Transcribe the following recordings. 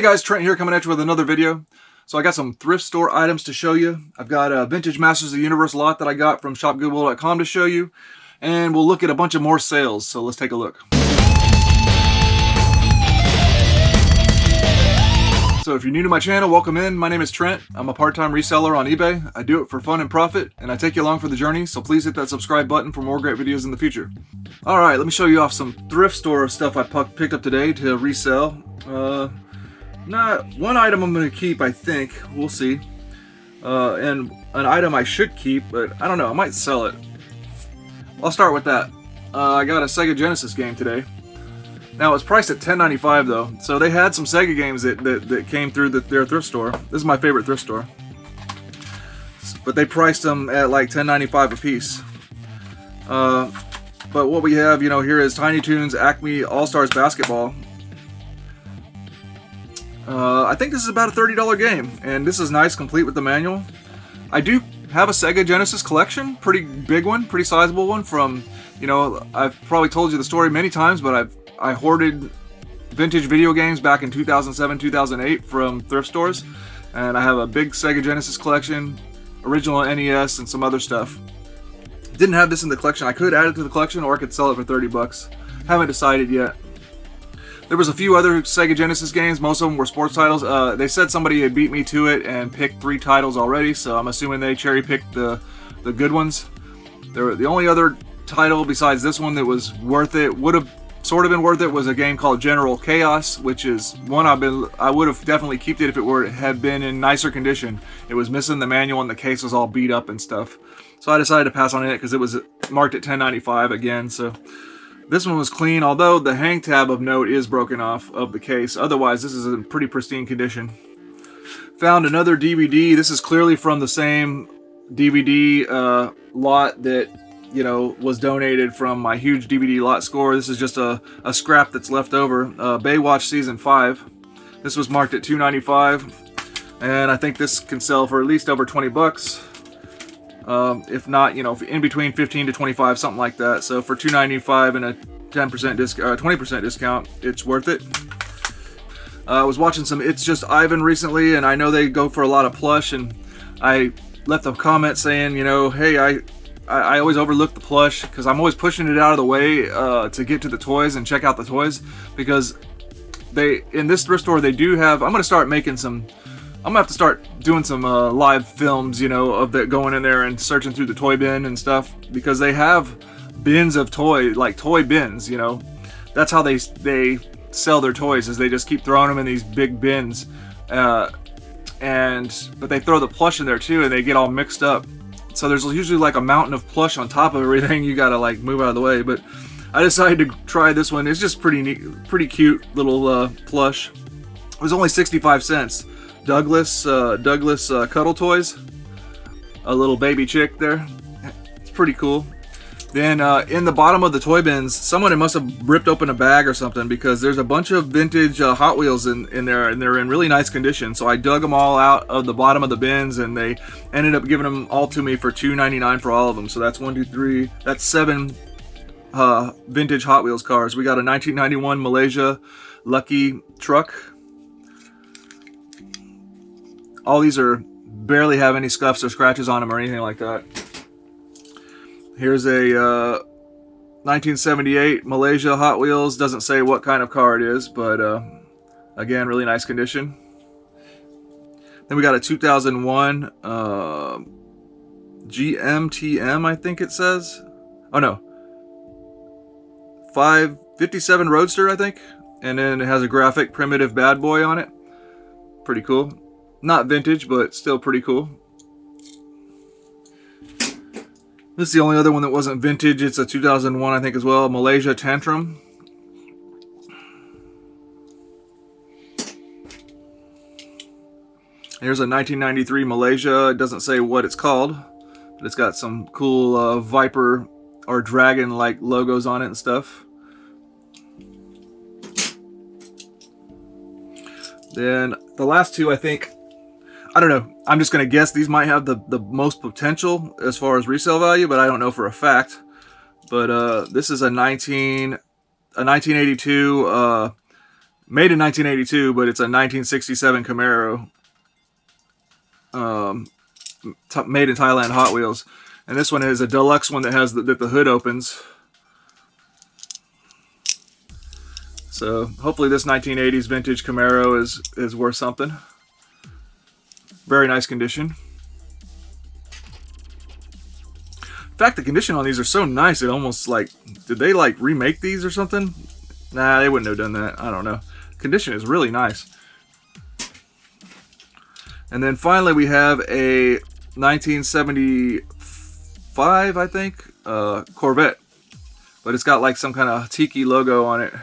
guys, Trent here coming at you with another video. So I got some thrift store items to show you. I've got a vintage Masters of the Universe lot that I got from shopgoodwill.com to show you. And we'll look at a bunch of more sales, so let's take a look. So if you're new to my channel, welcome in. My name is Trent. I'm a part-time reseller on eBay. I do it for fun and profit, and I take you along for the journey, so please hit that subscribe button for more great videos in the future. Alright, let me show you off some thrift store stuff I picked up today to resell. Not one item I'm going to keep, I think. We'll see. And an item I should keep, but I don't know. I might sell it. I'll start with that. I got a Sega Genesis game today. Now, it's priced at $10.95 though. So they had some Sega games that came through their thrift store. This is my favorite thrift store. But they priced them at like $10.95 a piece. But what we have, here is Tiny Toons Acme All-Stars Basketball. I think this is about a $30 game, and this is nice, complete with the manual. I do have a Sega Genesis collection, pretty big one, pretty sizable one from, I've probably told you the story many times, but I hoarded vintage video games back in 2007, 2008 from thrift stores, and I have a big Sega Genesis collection, original NES, and some other stuff. Didn't have this in the collection. I could add it to the collection, or I could sell it for 30 bucks. Haven't decided yet. There was a few other Sega Genesis games. Most of them were sports titles. They said somebody had beat me to it and picked 3 titles already, so I'm assuming they cherry-picked the good ones. The only other title besides this one that was worth it, would have sort of been worth it, was a game called General Chaos, which is one I would have definitely kept it if it had been in nicer condition. It was missing the manual and the case was all beat up and stuff. So I decided to pass on it because it was marked at $10.95 again. So this one was clean, although the hang tab of note is broken off of the case. Otherwise, this is in pretty pristine condition. Found another DVD. This is clearly from the same DVD lot that, was donated from my huge DVD lot score. This is just a scrap that's left over. Baywatch Season 5. This was marked at $2.95, and I think this can sell for at least over 20 bucks. If not, in between 15 to 25, something like that. So for $2.95 and a 10% discount, 20% discount, it's worth it. I was watching some It's Just Ivan recently, and I know they go for a lot of plush, and I left a comment saying, hey, I always overlook the plush because I'm always pushing it out of the way to get to the toys and check out the toys, because in this thrift store they do have. I'm gonna have to start doing some live films, of that, going in there and searching through the toy bin and stuff, because they have bins of toy bins. That's how they sell their toys, is they just keep throwing them in these big bins, but they throw the plush in there too, and they get all mixed up. So there's usually like a mountain of plush on top of everything. You gotta like move out of the way. But I decided to try this one. It's just pretty neat, pretty cute little plush. It was only 65 cents. Douglas Cuddle Toys, a little baby chick there. It's pretty cool. Then in the bottom of the toy bins, someone must have ripped open a bag or something, because there's a bunch of vintage Hot Wheels in there, and they're in really nice condition. So I dug them all out of the bottom of the bins, and they ended up giving them all to me for $2.99 for all of them. So that's 1, 2, 3. That's 7 vintage Hot Wheels cars. We got a 1991 Malaysia Lucky truck. All these barely have any scuffs or scratches on them or anything like that. Here's a 1978 Malaysia Hot Wheels. Doesn't say what kind of car it is, but again, really nice condition. Then we got a 2001 GMTM, I think it says. Oh no, 557 Roadster, I think. And then it has a graphic primitive bad boy on it. Pretty cool. Not vintage, but still pretty cool. This is the only other one that wasn't vintage. It's a 2001, I think, as well. Malaysia Tantrum. Here's a 1993 Malaysia. It doesn't say what it's called, but it's got some cool Viper or Dragon-like logos on it and stuff. Then the last two, I think, I don't know. I'm just going to guess these might have the most potential as far as resale value, but I don't know for a fact. But this is a 1982 made in 1982, but it's a 1967 Camaro, made in Thailand, Hot Wheels. And this one is a deluxe one that has that the hood opens. So hopefully this 1980s vintage Camaro is worth something. Very nice condition. In fact, the condition on these are so nice, it almost like, did they like remake these or something? Nah, they wouldn't have done that. I don't know. Condition is really nice. And then finally we have a 1975, I think, Corvette. But it's got like some kind of tiki logo on it.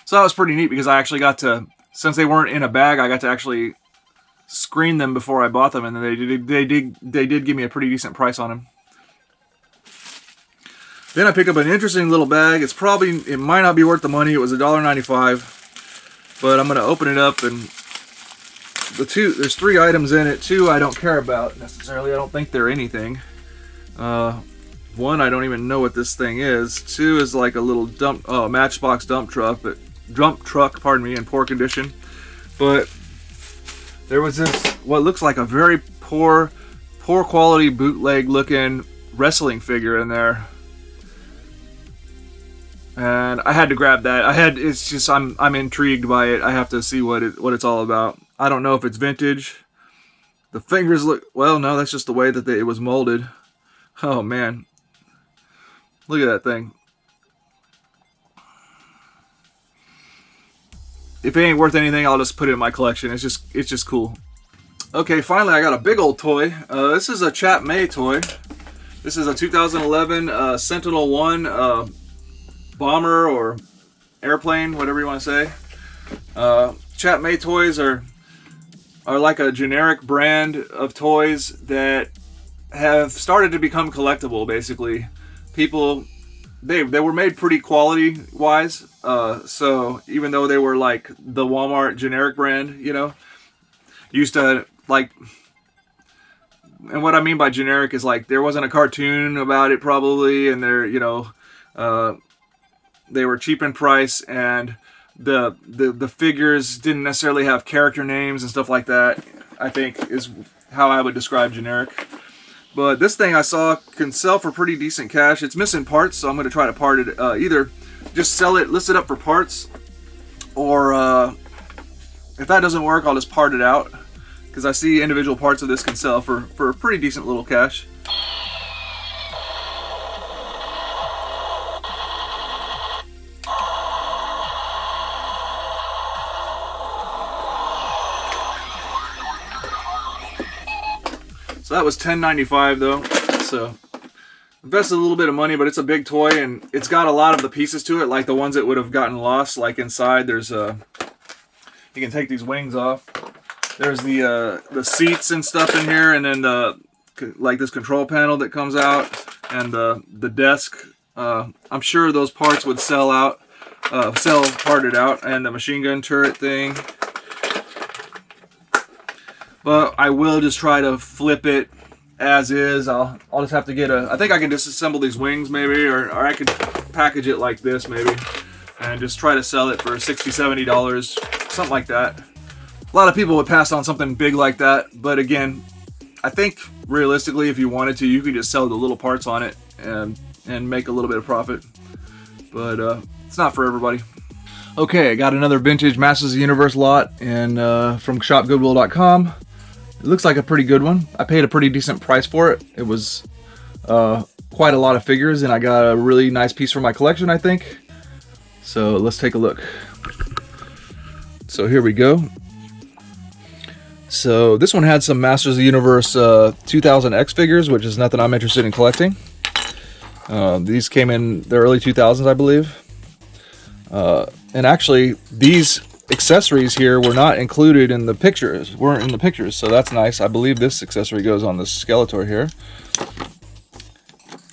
So that was pretty neat because I actually got to, since they weren't in a bag, I got to actually screen them before I bought them, and they did give me a pretty decent price on them. Then I picked up an interesting little bag. It might not be worth the money. It was $1.95, but I'm gonna open it up, and there's 3 items in it. 2 I don't care about necessarily. I don't think they're anything. 1, I don't even know what this thing is. 2 is like a little Matchbox dump truck, pardon me, in poor condition. But there was this, what looks like a very poor quality bootleg looking wrestling figure in there. And I had to grab that. It's just, I'm intrigued by it. I have to see what it's all about. I don't know if it's vintage. The fingers look, well, no, that's just the way that it was molded. Oh man. Look at that thing. If it ain't worth anything, I'll just put it in my collection. It's just cool. Okay, finally I got a big old toy. This is a Chap May toy. This is a 2011 Sentinel 1 bomber or airplane, whatever you want to say. Chap May toys are like a generic brand of toys that have started to become collectible, basically. People, they were made pretty quality wise, so even though they were like the Walmart generic brand, you know, used to like, and what I mean by generic is like there wasn't a cartoon about it probably, and they're, you know, they were cheap in price, and the figures didn't necessarily have character names and stuff like that, I think is how I would describe generic. But this thing I saw can sell for pretty decent cash. It's missing parts, so I'm going to try to part it. Either just sell it, list it up for parts, or if that doesn't work, I'll just part it out. Because I see individual parts of this can sell for pretty decent little cash. So that was $10.95 though. So invested a little bit of money, but it's a big toy, and it's got a lot of the pieces to it, like the ones that would have gotten lost. Like inside, there's you can take these wings off. There's the seats and stuff in here, and then like this control panel that comes out, and the desk. I'm sure those parts would sell parted out, and the machine gun turret thing. But I will just try to flip it as is. I'll just have to get I think I can disassemble these wings maybe, or I could package it like this maybe, and just try to sell it for $60, $70, something like that. A lot of people would pass on something big like that, but again, I think realistically, if you wanted to, you could just sell the little parts on it and make a little bit of profit. But it's not for everybody. Okay, I got another vintage Masters of the Universe lot from shopgoodwill.com. It looks like a pretty good one. I paid a pretty decent price for it. It was quite a lot of figures, and I got a really nice piece for my collection, I think. So let's take a look. So here we go. So this one had some Masters of the Universe 2000X figures, which is nothing I'm interested in collecting. These came in the early 2000s, I believe. And actually, these accessories here were not included in the pictures. Weren't in the pictures, so that's nice. I believe this accessory goes on the Skeletor here.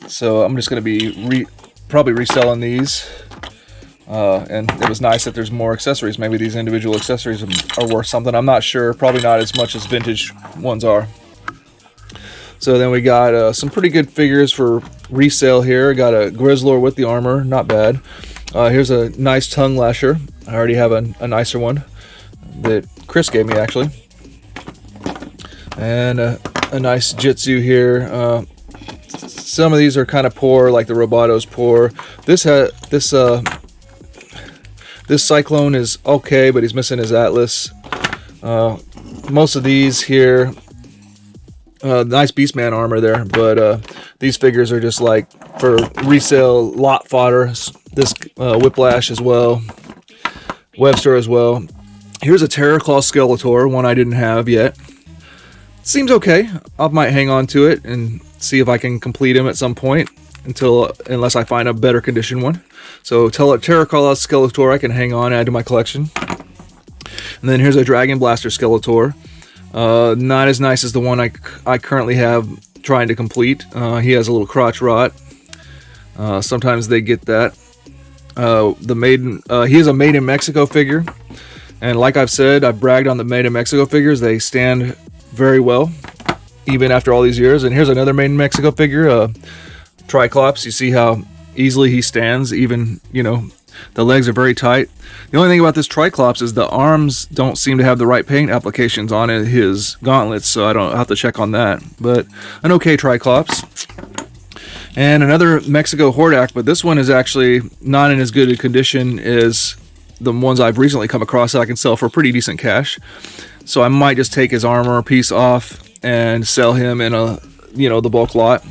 So I'm just going to be probably reselling these. And it was nice that there's more accessories. Maybe these individual accessories are worth something. I'm not sure. Probably not as much as vintage ones are. So then we got some pretty good figures for resale here. Got a Grizzlor with the armor, not bad. Here's a nice tongue lasher. I already have a nicer one that Chris gave me, actually. And a nice Jitsu here. Some of these are kind of poor, like the Roboto's poor. This Cyclone is okay, but he's missing his Atlas. Most of these here, nice Beastman armor there, but these figures are just like for resale lot fodder. This Whiplash as well, Webster as well. Here's a Terrorclaw Skeletor, one I didn't have yet. Seems okay. I might hang on to it and see if I can complete him at some point, unless I find a better condition one. So Terraclaw Skeletor I can hang on, add to my collection. And then here's a Dragon Blaster Skeletor. Not as nice as the one I currently have trying to complete. He has a little crotch rot. Sometimes they get that. He is a Made in Mexico figure. And like I've said, I've bragged on the Made in Mexico figures. They stand very well, even after all these years. And here's another Made in Mexico figure, Triclops. You see how easily he stands, even, you know, the legs are very tight. The only thing about this Triclops is the arms don't seem to have the right paint applications on his gauntlets, so I don't have to check on that. But an okay Triclops. And another Mexico Hordak, but this one is actually not in as good a condition as the ones I've recently come across that I can sell for pretty decent cash. So I might just take his armor piece off and sell him in the bulk lot.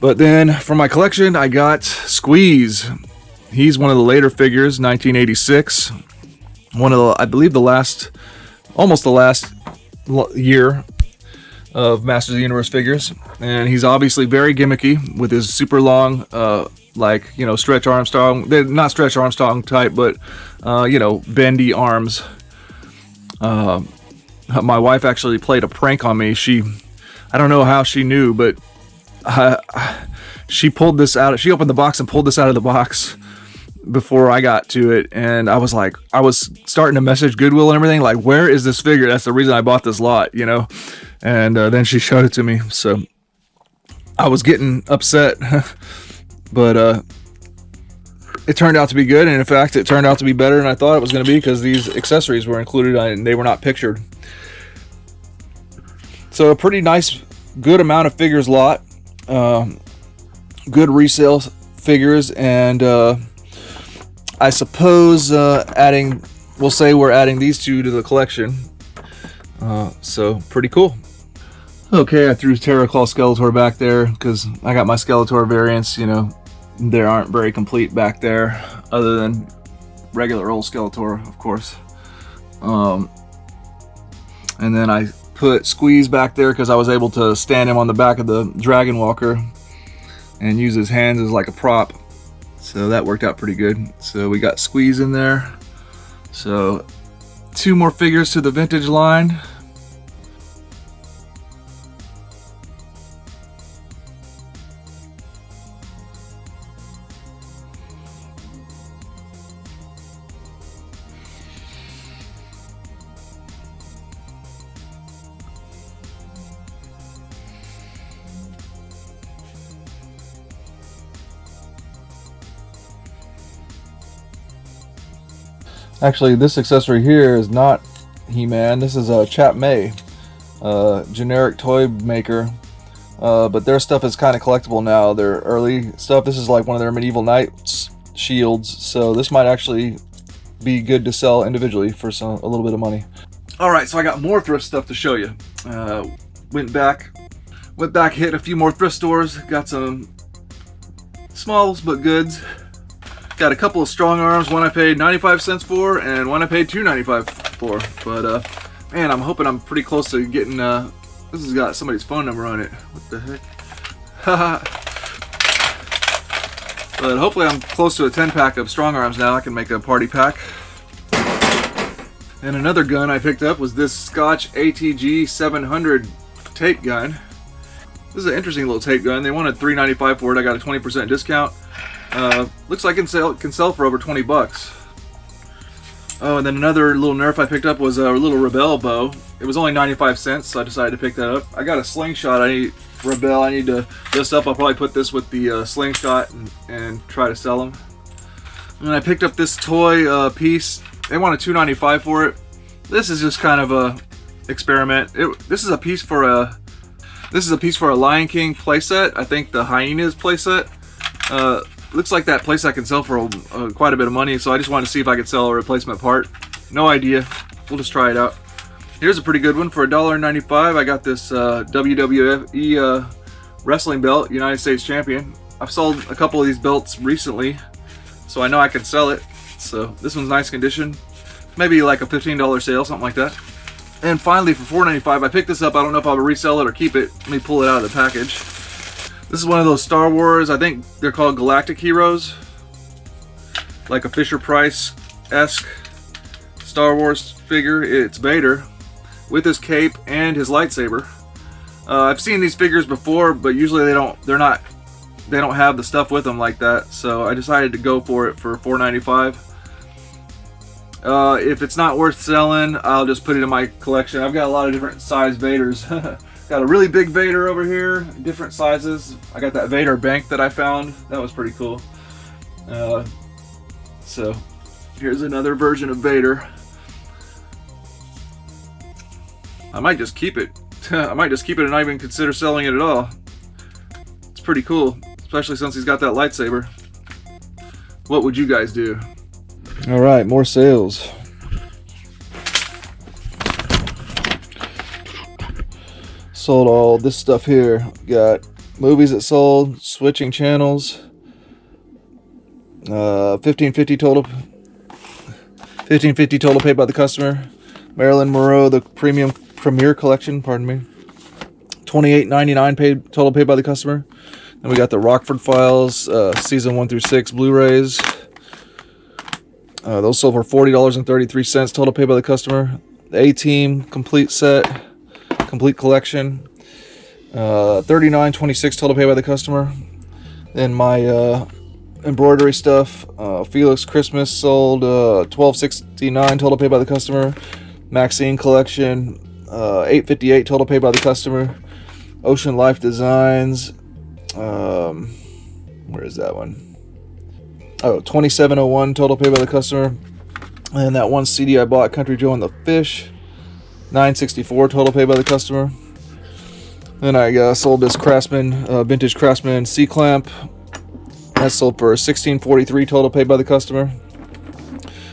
But then for my collection, I got Squeeze. He's one of the later figures, 1986. I believe almost the last year of Masters of the Universe figures. And he's obviously very gimmicky with his super long, Stretch Armstrong. They're not Stretch Armstrong type, but, bendy arms. My wife actually played a prank on me. I don't know how she knew, but she pulled this out. She opened the box and pulled this out of the box before I got to it, and I was starting to message Goodwill and everything, like, where is this figure? That's the reason I bought this lot, and then she showed it to me, so I was getting upset. But it turned out to be good, and in fact it turned out to be better than I thought it was going to be, because these accessories were included and they were not pictured. So a pretty nice, good amount of figures lot, good resale figures, and I suppose we'll say we're adding these two to the collection. So pretty cool. Okay, I threw Terraclaw Skeletor back there because I got my Skeletor variants, they aren't very complete back there, other than regular old Skeletor, of course. And then I put Squeeze back there because I was able to stand him on the back of the Dragon Walker and use his hands as like a prop. So that worked out pretty good. So we got Squeeze in there. So 2 more figures to the vintage line. Actually, this accessory here is not He-Man. This is a Chap May, generic toy maker. But their stuff is kind of collectible now. Their early stuff. This is like one of their Medieval Knights shields. So this might actually be good to sell individually for a little bit of money. All right, so I got more thrift stuff to show you. Went back, hit a few more thrift stores. Got some smalls but goods. Got a couple of strong arms, one I paid 95 cents for and one I paid $2.95 for. But man, I'm hoping I'm pretty close to getting this has got somebody's phone number on it. What the heck? But hopefully I'm close to a 10-pack of strong arms now. I can make a party pack. And another gun I picked up was this Scotch ATG 700 tape gun. This is an interesting little tape gun. They wanted $3.95 for it. I got a 20% discount. Looks like it can sell for over 20 bucks. Oh, and then another little nerf I picked up was a little Rebel bow. It was only 95 cents, so I decided to pick that up. I got a slingshot. Rebel. I need to list up. I'll probably put this with the slingshot and try to sell them. And I picked up this toy piece. They wanted $2.95 for it. This is just kind of a experiment. This is a piece for a Lion King playset. I think the Hyenas playset. Looks like that playset can sell for quite a bit of money, so I just wanted to see if I could sell a replacement part. No idea. We'll just try it out. Here's a pretty good one for $1.95. I got this WWE wrestling belt, United States Champion. I've sold a couple of these belts recently, so I know I can sell it. So this one's nice condition. Maybe like a $15 sale, something like that. And finally, for $4.95, I picked this up. I don't know if I'll resell it or keep it. Let me pull it out of the package. This is one of those Star Wars, I think they're called Galactic Heroes. Like a Fisher-Price-esque Star Wars figure. It's Vader with his cape and his lightsaber. I've seen these figures before, but usually they don't have the stuff with them like that. So I decided to go for it for $4.95. If it's not worth selling, I'll just put it in my collection. I've got a lot of different size Vaders. Got a really big Vader over here, different sizes. I got that Vader bank that I found. That was pretty cool. So here's another version of Vader. I might just keep it. I might just keep it and not even consider selling it at all. It's pretty cool, especially since he's got that lightsaber. What would you guys do? All right, more sales. Sold all this stuff here. Got movies that sold, switching channels. $15.50 total. $15.50 total paid by the customer. Marilyn Monroe, the Premier Collection. Pardon me. $28.99 total paid by the customer. Then we got the Rockford Files, season 1 through 6 Blu-rays. Those sold for $40.33 total paid by the customer. The A-Team complete set. Complete collection, $39.26 total pay by the customer. Then my embroidery stuff, Felix Christmas sold $12.69 total pay by the customer. Maxine collection, $8.58 total pay by the customer. Ocean Life Designs, where is that one? Oh, $27.01 total pay by the customer. And that one CD I bought, Country Joe and the Fish, $9.64 total pay by the customer. Then I sold this Craftsman, vintage Craftsman C-clamp. That sold for $16.43 total pay by the customer.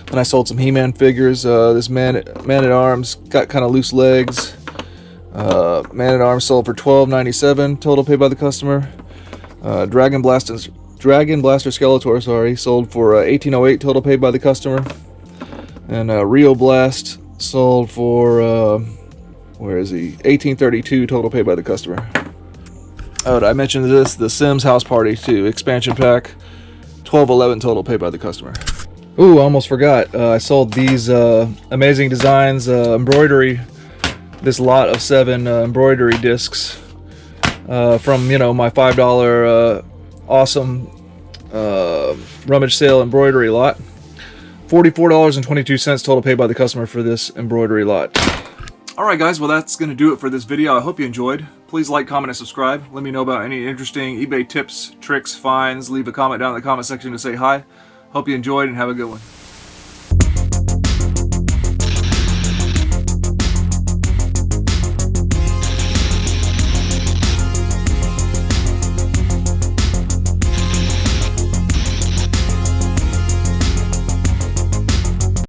Then I sold some He-Man figures. This Man-at-Arms got kind of loose legs. Man-at-Arms sold for $12.97 total pay by the customer. Dragon Blaster Skeletor, sold for $18.08 total paid by the customer. And Rio Blast sold for where is he? $18.32 total paid by the customer. Oh, I mentioned this, the Sims House Party 2 expansion pack, $12.11 total paid by the customer. Ooh, I almost forgot. I sold these amazing designs embroidery. This lot of 7 embroidery discs from my $5 awesome rummage sale embroidery lot. $44.22 total paid by the customer for this embroidery lot. Alright guys, well that's going to do it for this video. I hope you enjoyed. Please like, comment, and subscribe. Let me know about any interesting eBay tips, tricks, finds. Leave a comment down in the comment section to say hi. Hope you enjoyed and have a good one.